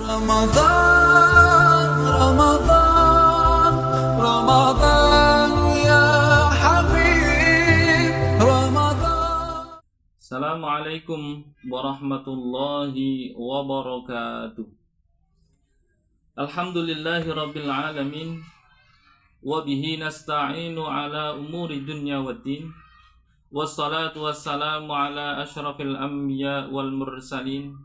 رمضان رمضان رمضان يا حبيب رمضان. Assalamualaikum warahmatullahi wabarakatuh. Alhamdulillahi rabbil alamin. Wabihi nasta'inu ala umuri dunya waddin. Wassalatu wassalamu ala ashrafil anbiya wal mursalin,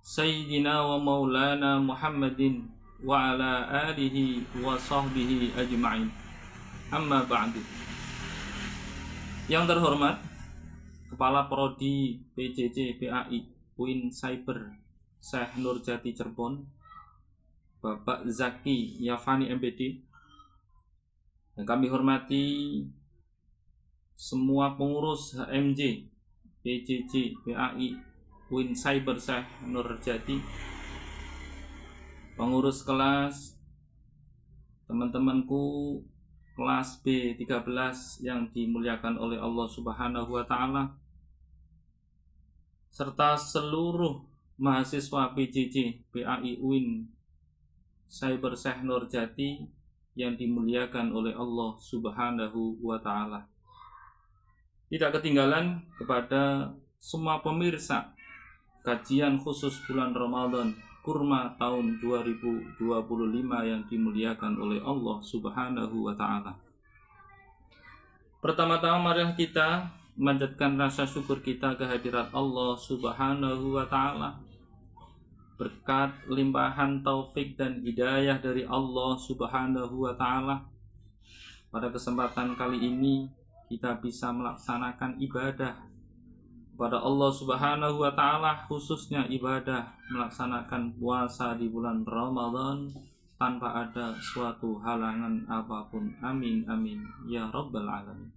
Sayyidina wa maulana Muhammadin wa ala alihi wa sahbihi ajma'in. Amma ba'du. Yang terhormat Kepala Prodi PJJ PAI UIN Cyber Syekh Nurjati Cirebon, Bapak Zaki Yafani MPD. Yang kami hormati semua pengurus HMJ PJJ PAI UIN Cyber Syekh Nurjati, pengurus kelas, teman-temanku kelas B13 yang dimuliakan oleh Allah Subhanahu wa Ta'ala, serta seluruh mahasiswa PJJ PAI UIN Cyber Syekh Nurjati yang dimuliakan oleh Allah Subhanahu wa Ta'ala. Tidak ketinggalan kepada semua pemirsa kajian khusus bulan Ramadan Kurma tahun 2025 yang dimuliakan oleh Allah Subhanahu wa Ta'ala. Pertama-tama marilah kita memanjatkan rasa syukur kita kehadirat Allah Subhanahu wa Ta'ala. Berkat limpahan taufik dan hidayah dari Allah Subhanahu wa Ta'ala, pada kesempatan kali ini kita bisa melaksanakan ibadah kepada Allah Subhanahu wa Ta'ala, khususnya ibadah melaksanakan puasa di bulan Ramadan tanpa ada suatu halangan apapun. Amin amin ya rabbal alamin.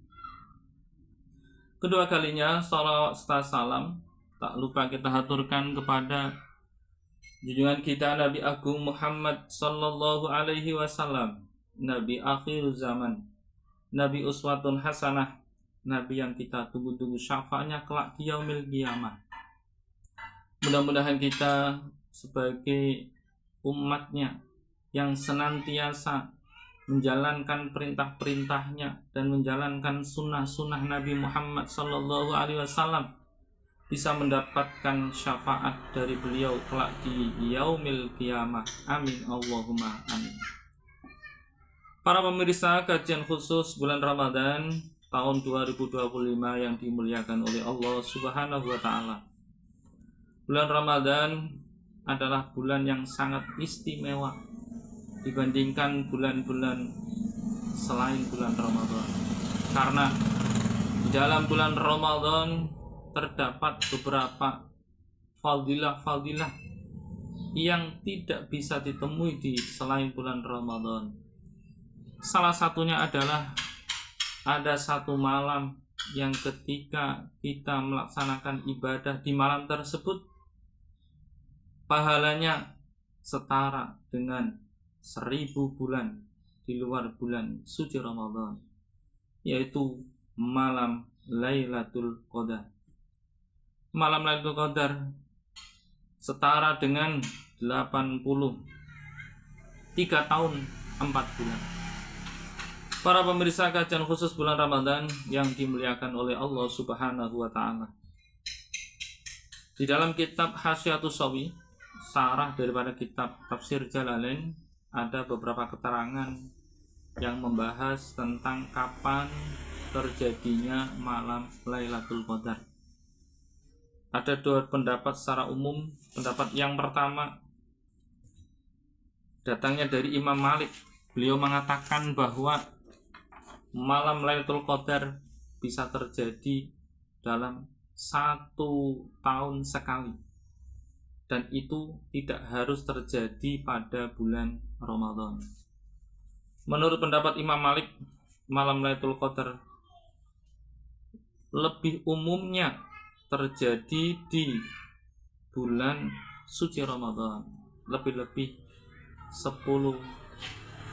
Kedua kalinya salawat serta salam tak lupa kita haturkan kepada junjungan kita Nabi Agung Muhammad sallallahu alaihi wasallam, Nabi akhir zaman, Nabi uswatun hasanah, Nabi yang kita tunggu-tunggu syafaatnya kelak di yaumil qiyamah. Mudah-mudahan kita sebagai umatnya yang senantiasa menjalankan perintah-perintahnya dan menjalankan sunnah-sunnah Nabi Muhammad sallallahu alaihi wasallam bisa mendapatkan syafaat dari beliau kelak di yaumil qiyamah. Amin Allahumma amin. Para pemirsa kajian khusus bulan Ramadan tahun 2025 yang dimuliakan oleh Allah Subhanahu wa Ta'ala. Bulan Ramadan adalah bulan yang sangat istimewa dibandingkan bulan-bulan selain bulan Ramadan. Karena di dalam bulan Ramadan terdapat beberapa fadilah-fadilah yang tidak bisa ditemui di selain bulan Ramadan. Salah satunya adalah ada satu malam yang ketika kita melaksanakan ibadah di malam tersebut, pahalanya setara dengan 1000 bulan di luar bulan suci Ramadan, yaitu malam Lailatul Qadar. Malam Lailatul Qadar setara dengan 83 tahun 4 bulan. Para pemirsa kajian khusus bulan Ramadan yang dimuliakan oleh Allah Subhanahu wa Ta'ala, di dalam kitab Hasyiatus Shawi, sarah daripada kitab Tafsir Jalalain, ada beberapa keterangan yang membahas tentang kapan terjadinya malam Lailatul Qadar. Ada dua pendapat secara umum. Pendapat yang pertama datangnya dari Imam Malik. Beliau mengatakan bahwa malam Lailatul Qadar bisa terjadi dalam 1 tahun sekali, dan itu tidak harus terjadi pada bulan Ramadan. Menurut pendapat Imam Malik, malam Lailatul Qadar lebih umumnya terjadi di bulan suci Ramadan, lebih-lebih 10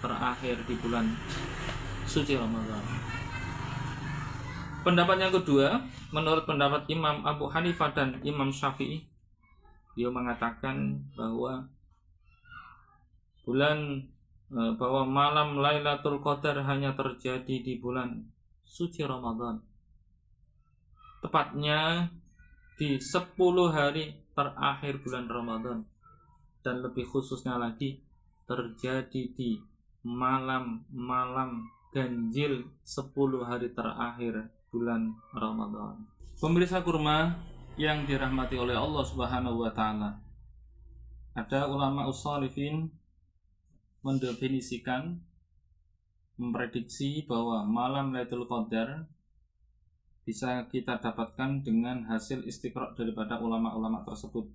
terakhir di bulan suci Ramadan. Pendapat yang kedua, menurut pendapat Imam Abu Hanifah dan Imam Syafi'i, dia mengatakan bahwa bahwa malam Lailatul Qadar hanya terjadi di bulan suci Ramadan, tepatnya di 10 hari terakhir bulan Ramadan, dan lebih khususnya lagi terjadi di malam-malam ganjil 10 hari terakhir bulan Ramadan. Pemirsa kurma yang dirahmati oleh Allah Subhanahu wa taala, ada ulama ussalifin mendefinisikan, memprediksi bahwa malam Lailatul Qadar bisa kita dapatkan dengan hasil istiqra' daripada ulama-ulama tersebut.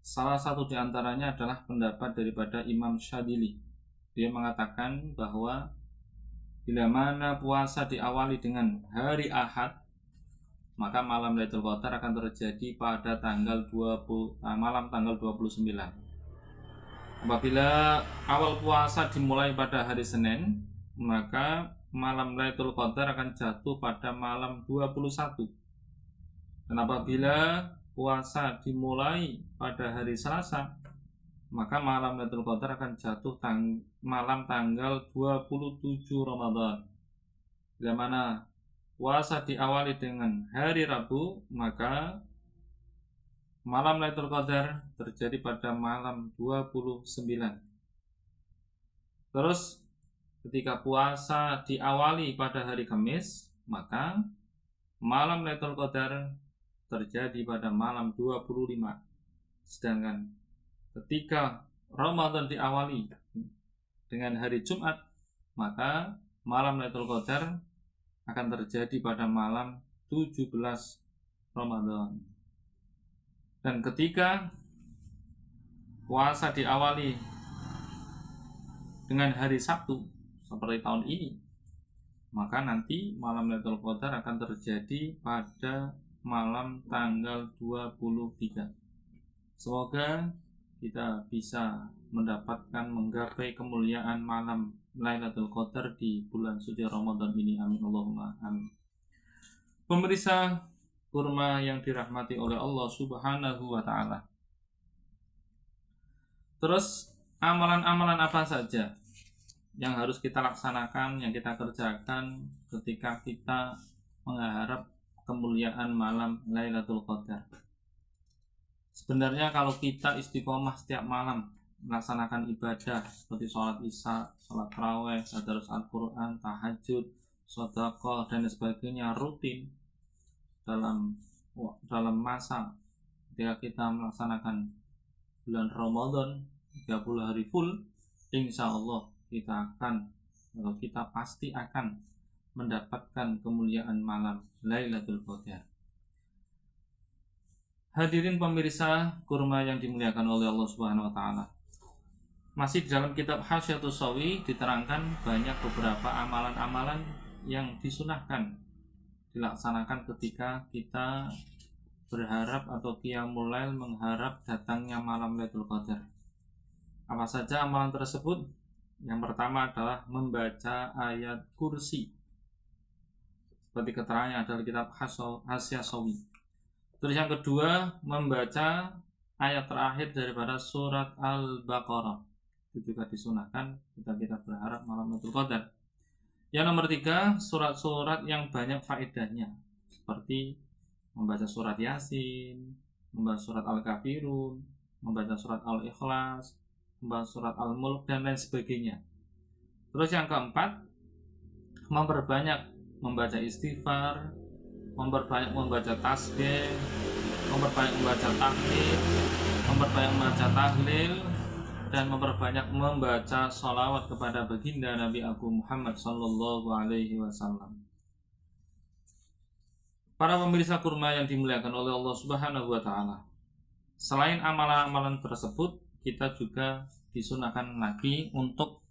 Salah satu di antaranya adalah pendapat daripada Imam Syadili. Dia mengatakan bahwa bila mana puasa diawali dengan hari Ahad, maka malam Lailatul Qadar akan terjadi pada malam tanggal 29. Apabila awal puasa dimulai pada hari Senin, maka malam Lailatul Qadar akan jatuh pada malam 21. Dan apabila puasa dimulai pada hari Selasa, maka malam Lailatul Qadar akan jatuh malam tanggal 27 Ramadan. Bila mana puasa diawali dengan hari Rabu, maka malam Lailatul Qadar terjadi pada malam 29. Terus ketika puasa diawali pada hari Kamis, maka malam Lailatul Qadar terjadi pada malam 25. Sedangkan ketika Ramadan diawali dengan hari Jumat, maka malam Lailatul Qadar akan terjadi pada malam 17 Ramadan. Dan ketika puasa diawali dengan hari Sabtu seperti tahun ini, maka nanti malam Lailatul Qadar akan terjadi pada malam tanggal 23. Semoga kita bisa menggapai kemuliaan malam Lailatul Qadar di bulan suci Ramadan ini. Amin Allahumma amin. Pemirsa kurma yang dirahmati oleh Allah Subhanahu wa taala. Terus amalan-amalan apa saja yang harus kita laksanakan, yang kita kerjakan ketika kita mengharap kemuliaan malam Lailatul Qadar? Sebenarnya kalau kita istiqomah setiap malam melaksanakan ibadah seperti sholat isya, sholat tarawih, tadarus Al-Quran, tahajud, sedekah dan sebagainya rutin dalam masa ketika kita melaksanakan bulan Ramadan 30 hari full, insya Allah kita pasti akan mendapatkan kemuliaan malam Lailatul Qadar. Hadirin pemirsa kurma yang dimuliakan oleh Allah Subhanahu wa taala. Masih di dalam kitab Hasyiatus Shawi diterangkan banyak beberapa amalan-amalan yang disunahkan dilaksanakan ketika kita berharap atau qiyamul lail mengharap datangnya malam Lailatul Qadar. Apa saja amalan tersebut? Yang pertama adalah membaca ayat kursi, seperti keterangannya adalah kitab Hasyiatus Shawi. Terus yang kedua, membaca ayat terakhir daripada surat Al-Baqarah. Itu juga disunahkan ketika kita berharap malam Lailatul Qadar. Yang nomor 3, surat-surat yang banyak faedahnya, seperti membaca surat Yasin, membaca surat Al-Kafirun, membaca surat Al-Ikhlas, membaca surat Al-Mulk dan lain sebagainya. Terus yang keempat, memperbanyak membaca istighfar, memperbanyak membaca tasbih, memperbanyak membaca tahmid, memperbanyak membaca tahlil, dan memperbanyak membaca sholawat kepada baginda Nabi Agung Muhammad Sallallahu Alaihi Wasallam. Para pemirsa kurma yang dimuliakan oleh Allah Subhanahu Wa Taala, selain amalan-amalan tersebut, kita juga disunahkan lagi untuk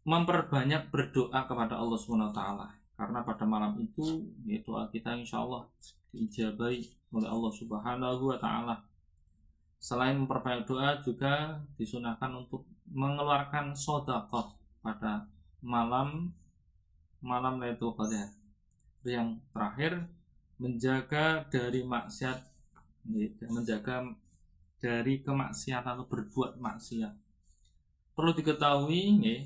memperbanyak berdoa kepada Allah Subhanahu Wa Taala, karena pada malam itu doa kita insya Allah diijabahi oleh Allah Subhanahu Wa Taala. Selain memperbanyak doa, juga disunahkan untuk mengeluarkan sedekah pada malam Lailatul Qadar. Yang terakhir, menjaga dari maksiat, menjaga dari kemaksiatan atau berbuat maksiat. Perlu diketahui nggih,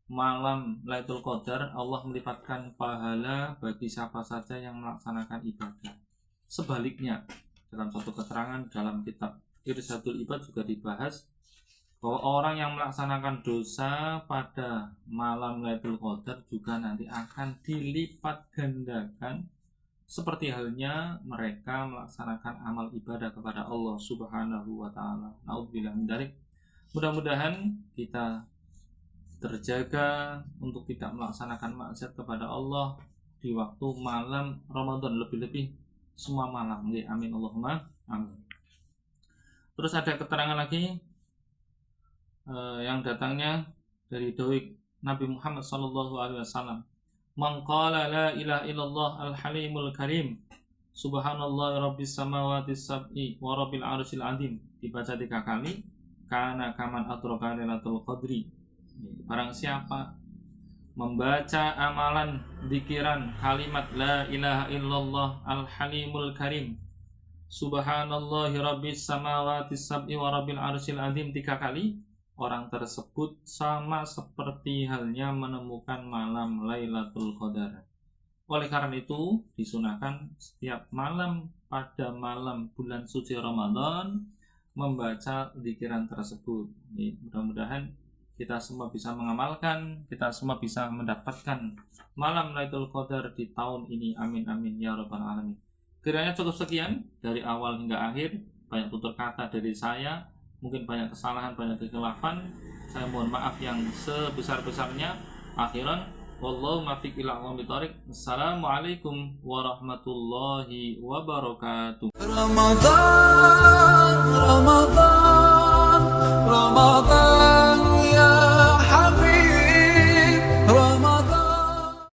malam Lailatul Qadar Allah melipatkan pahala bagi siapa saja yang melaksanakan ibadah. Sebaliknya, dalam suatu keterangan dalam kitab Irsyadul Ibad juga dibahas bahwa orang yang melaksanakan dosa pada malam Lailatul Qadar juga nanti akan dilipat gandakan seperti halnya mereka melaksanakan amal ibadah kepada Allah Subhanahu wa taala. Nauzubillah min dzalik. Mudah-mudahan kita terjaga untuk tidak melaksanakan maksiat kepada Allah di waktu malam Ramadan, lebih-lebih semua malam. Amin Allahumma amin. Terus ada keterangan lagi yang datangnya dari dawuh Nabi Muhammad sallallahu alaihi wasallam, "Man qala la ilaha illallah al-halimul karim, subhanallah rabbis samawati sab'i wa rabbil arsyil azim," dibaca 3 kali, kana kaman atroka lailatul qadri. Barang siapa membaca amalan zikiran kalimat la ilaha illallah al-halimul karim, subhanallahi rabbis samawati sab'i wa rabbil arsyil azim 3 kali, orang tersebut sama seperti halnya menemukan malam Lailatul Qadar. Oleh karena itu disunahkan setiap malam pada malam bulan suci Ramadan membaca zikiran tersebut. Mudah-mudahan kita semua bisa mengamalkan, kita semua bisa mendapatkan malam Lailatul Qadar di tahun ini. Amin amin ya rabbal alamin. Kiranya cukup sekian dari awal hingga akhir. Banyak tutur kata dari saya, mungkin banyak kesalahan, banyak kekhilafan. Saya mohon maaf yang sebesar-besarnya. Akhiran, wallahu muwaffiq ila aqwamit thoriq. Assalamualaikum warahmatullahi wabarakatuh. Ramadan, Ramadan.